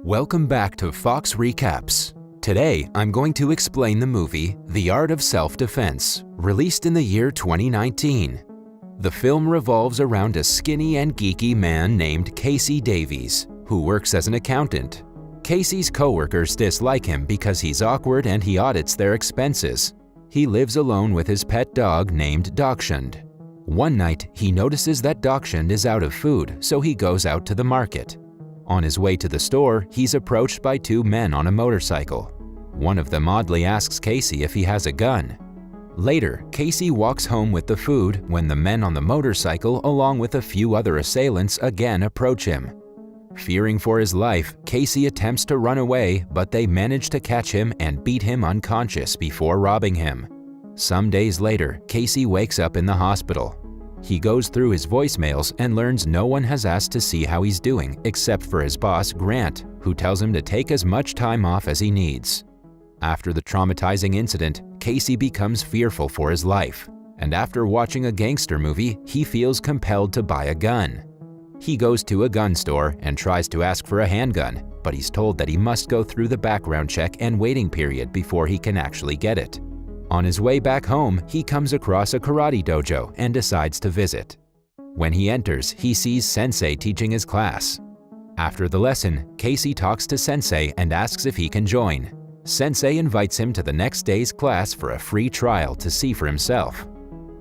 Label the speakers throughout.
Speaker 1: Welcome back to Fox Recaps. Today, I'm going to explain the movie The Art of Self-Defense, released in the year 2019. The film revolves around a skinny and geeky man named Casey Davies, who works as an accountant. Casey's coworkers dislike him because he's awkward and he audits their expenses. He lives alone with his pet dog named Dachshund. One night, he notices that Dachshund is out of food, so he goes out to the market. On his way to the store, he's approached by two men on a motorcycle. One of them oddly asks Casey if he has a gun. Later, Casey walks home with the food when the men on the motorcycle, along with a few other assailants, again approach him. Fearing for his life, Casey attempts to run away, but they manage to catch him and beat him unconscious before robbing him. Some days later, Casey wakes up in the hospital. He goes through his voicemails and learns no one has asked to see how he's doing except for his boss, Grant, who tells him to take as much time off as he needs. After the traumatizing incident, Casey becomes fearful for his life, and after watching a gangster movie, he feels compelled to buy a gun. He goes to a gun store and tries to ask for a handgun, but he's told that he must go through the background check and waiting period before he can actually get it. On his way back home, he comes across a karate dojo and decides to visit. When he enters, he sees Sensei teaching his class. After the lesson, Casey talks to Sensei and asks if he can join. Sensei invites him to the next day's class for a free trial to see for himself.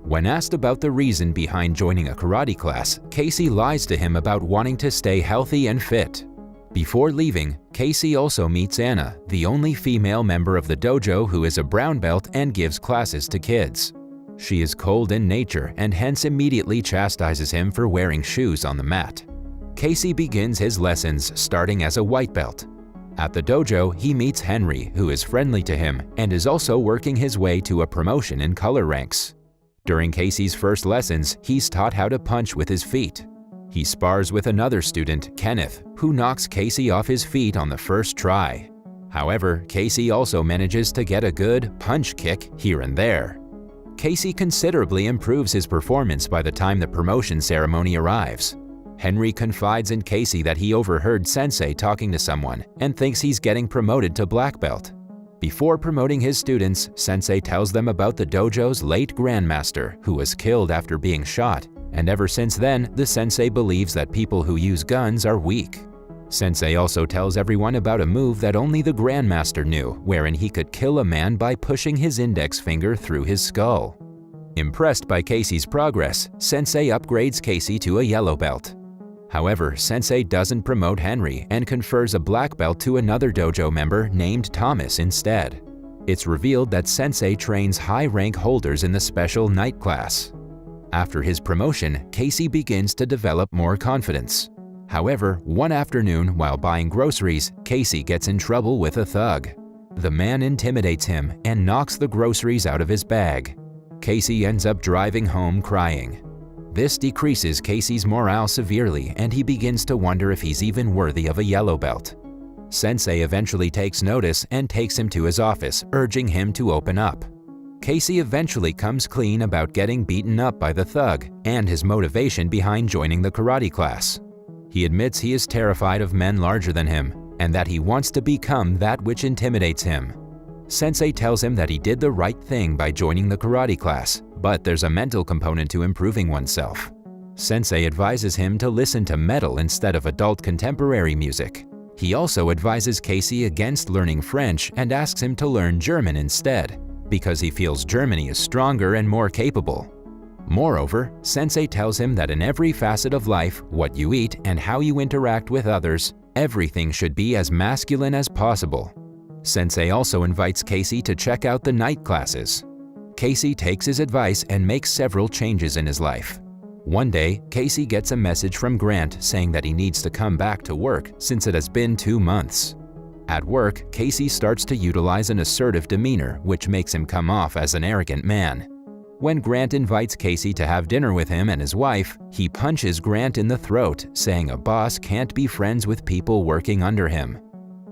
Speaker 1: When asked about the reason behind joining a karate class, Casey lies to him about wanting to stay healthy and fit. Before leaving, Casey also meets Anna, the only female member of the dojo who is a brown belt and gives classes to kids. She is cold in nature and hence immediately chastises him for wearing shoes on the mat. Casey begins his lessons starting as a white belt. At the dojo, he meets Henry, who is friendly to him and is also working his way to a promotion in color ranks. During Casey's first lessons, he's taught how to punch with his feet. He spars with another student, Kenneth, who knocks Casey off his feet on the first try. However, Casey also manages to get a good punch kick here and there. Casey considerably improves his performance by the time the promotion ceremony arrives. Henry confides in Casey that he overheard Sensei talking to someone and thinks he's getting promoted to black belt. Before promoting his students, Sensei tells them about the dojo's late grandmaster, who was killed after being shot. And ever since then, the sensei believes that people who use guns are weak. Sensei also tells everyone about a move that only the Grandmaster knew, wherein he could kill a man by pushing his index finger through his skull. Impressed by Casey's progress, Sensei upgrades Casey to a yellow belt. However, Sensei doesn't promote Henry and confers a black belt to another dojo member named Thomas instead. It's revealed that Sensei trains high-rank holders in the special night class. After his promotion, Casey begins to develop more confidence. However, one afternoon while buying groceries, Casey gets in trouble with a thug. The man intimidates him and knocks the groceries out of his bag. Casey ends up driving home crying. This decreases Casey's morale severely and he begins to wonder if he's even worthy of a yellow belt. Sensei eventually takes notice and takes him to his office, urging him to open up. Casey eventually comes clean about getting beaten up by the thug and his motivation behind joining the karate class. He admits he is terrified of men larger than him and that he wants to become that which intimidates him. Sensei tells him that he did the right thing by joining the karate class, but there's a mental component to improving oneself. Sensei advises him to listen to metal instead of adult contemporary music. He also advises Casey against learning French and asks him to learn German instead, because he feels Germany is stronger and more capable. Moreover, Sensei tells him that in every facet of life, what you eat and how you interact with others, everything should be as masculine as possible. Sensei also invites Casey to check out the night classes. Casey takes his advice and makes several changes in his life. One day, Casey gets a message from Grant saying that he needs to come back to work since it has been 2 months. At work, Casey starts to utilize an assertive demeanor, which makes him come off as an arrogant man. When Grant invites Casey to have dinner with him and his wife, he punches Grant in the throat, saying a boss can't be friends with people working under him.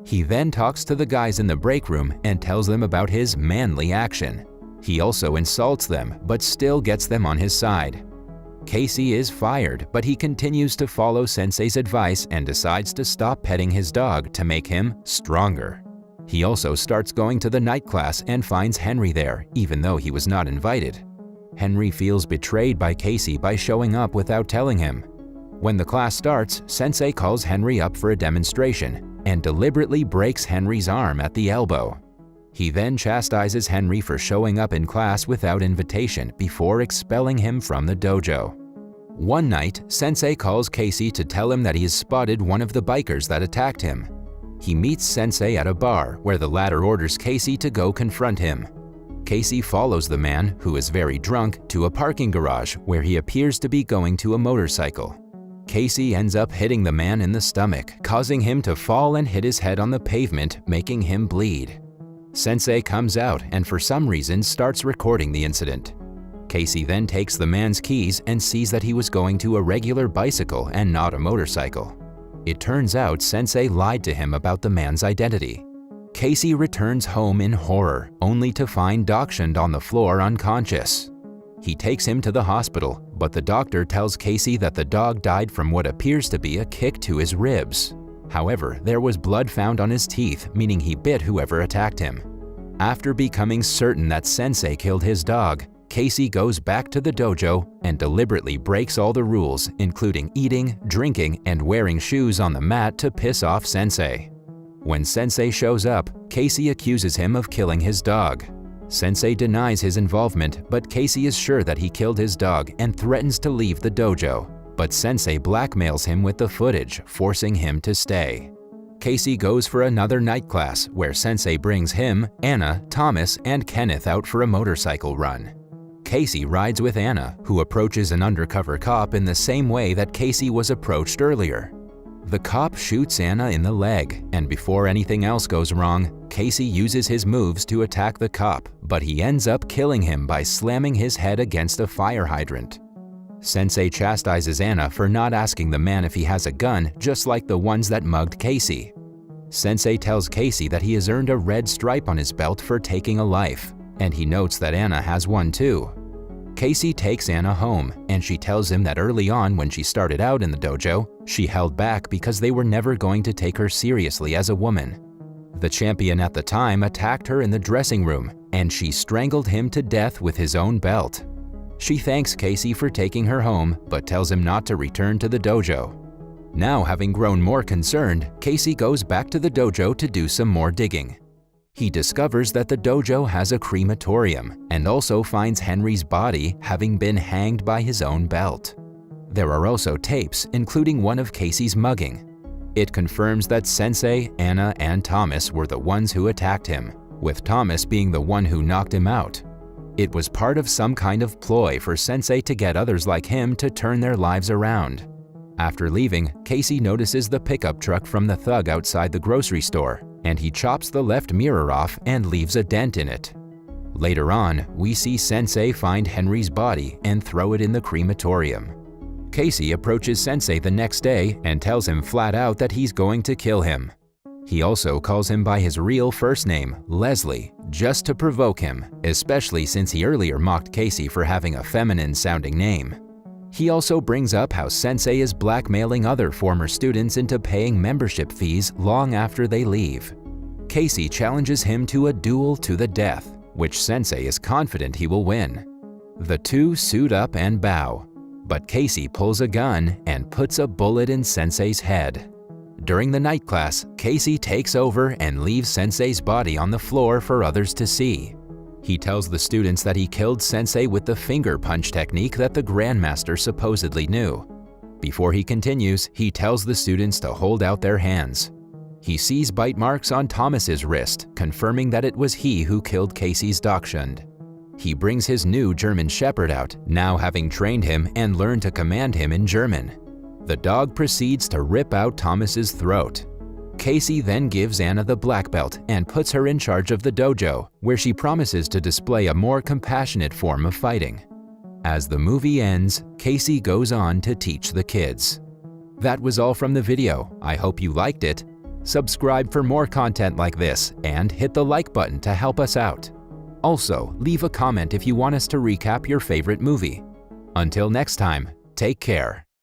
Speaker 1: He then talks to the guys in the break room and tells them about his manly action. He also insults them, but still gets them on his side. Casey is fired, but he continues to follow Sensei's advice and decides to stop petting his dog to make him stronger. He also starts going to the night class and finds Henry there, even though he was not invited. Henry feels betrayed by Casey by showing up without telling him. When the class starts, Sensei calls Henry up for a demonstration and deliberately breaks Henry's arm at the elbow. He then chastises Henry for showing up in class without invitation before expelling him from the dojo. One night, Sensei calls Casey to tell him that he has spotted one of the bikers that attacked him. He meets Sensei at a bar where the latter orders Casey to go confront him. Casey follows the man, who is very drunk, to a parking garage where he appears to be going to a motorcycle. Casey ends up hitting the man in the stomach, causing him to fall and hit his head on the pavement, making him bleed. Sensei comes out and for some reason starts recording the incident. Casey then takes the man's keys and sees that he was going to a regular bicycle and not a motorcycle. It turns out Sensei lied to him about the man's identity. Casey returns home in horror, only to find Dachshund on the floor unconscious. He takes him to the hospital, but the doctor tells Casey that the dog died from what appears to be a kick to his ribs. However, there was blood found on his teeth, meaning he bit whoever attacked him. After becoming certain that Sensei killed his dog, Casey goes back to the dojo and deliberately breaks all the rules, including eating, drinking, and wearing shoes on the mat to piss off Sensei. When Sensei shows up, Casey accuses him of killing his dog. Sensei denies his involvement, but Casey is sure that he killed his dog and threatens to leave the dojo. But Sensei blackmails him with the footage, forcing him to stay. Casey goes for another night class where Sensei brings him, Anna, Thomas, and Kenneth out for a motorcycle run. Casey rides with Anna, who approaches an undercover cop in the same way that Casey was approached earlier. The cop shoots Anna in the leg, and before anything else goes wrong, Casey uses his moves to attack the cop, but he ends up killing him by slamming his head against a fire hydrant. Sensei chastises Anna for not asking the man if he has a gun, just like the ones that mugged Casey. Sensei tells Casey that he has earned a red stripe on his belt for taking a life, and he notes that Anna has one too. Casey takes Anna home, and she tells him that early on when she started out in the dojo, she held back because they were never going to take her seriously as a woman. The champion at the time attacked her in the dressing room, and she strangled him to death with his own belt. She thanks Casey for taking her home, but tells him not to return to the dojo. Now, having grown more concerned, Casey goes back to the dojo to do some more digging. He discovers that the dojo has a crematorium and also finds Henry's body having been hanged by his own belt. There are also tapes, including one of Casey's mugging. It confirms that Sensei, Anna, and Thomas were the ones who attacked him, with Thomas being the one who knocked him out. It was part of some kind of ploy for Sensei to get others like him to turn their lives around. After leaving, Casey notices the pickup truck from the thug outside the grocery store, and he chops the left mirror off and leaves a dent in it. Later on, we see Sensei find Henry's body and throw it in the crematorium. Casey approaches Sensei the next day and tells him flat out that he's going to kill him. He also calls him by his real first name, Leslie, just to provoke him, especially since he earlier mocked Casey for having a feminine-sounding name. He also brings up how Sensei is blackmailing other former students into paying membership fees long after they leave. Casey challenges him to a duel to the death, which Sensei is confident he will win. The two suit up and bow, but Casey pulls a gun and puts a bullet in Sensei's head. During the night class, Casey takes over and leaves Sensei's body on the floor for others to see. He tells the students that he killed Sensei with the finger punch technique that the Grandmaster supposedly knew. Before he continues, he tells the students to hold out their hands. He sees bite marks on Thomas's wrist, confirming that it was he who killed Casey's Dachshund. He brings his new German Shepherd out, now having trained him and learned to command him in German. The dog proceeds to rip out Thomas's throat. Casey then gives Anna the black belt and puts her in charge of the dojo, where she promises to display a more compassionate form of fighting. As the movie ends, Casey goes on to teach the kids. That was all from the video. I hope you liked it. Subscribe for more content like this and hit the like button to help us out. Also, leave a comment if you want us to recap your favorite movie. Until next time, Take care.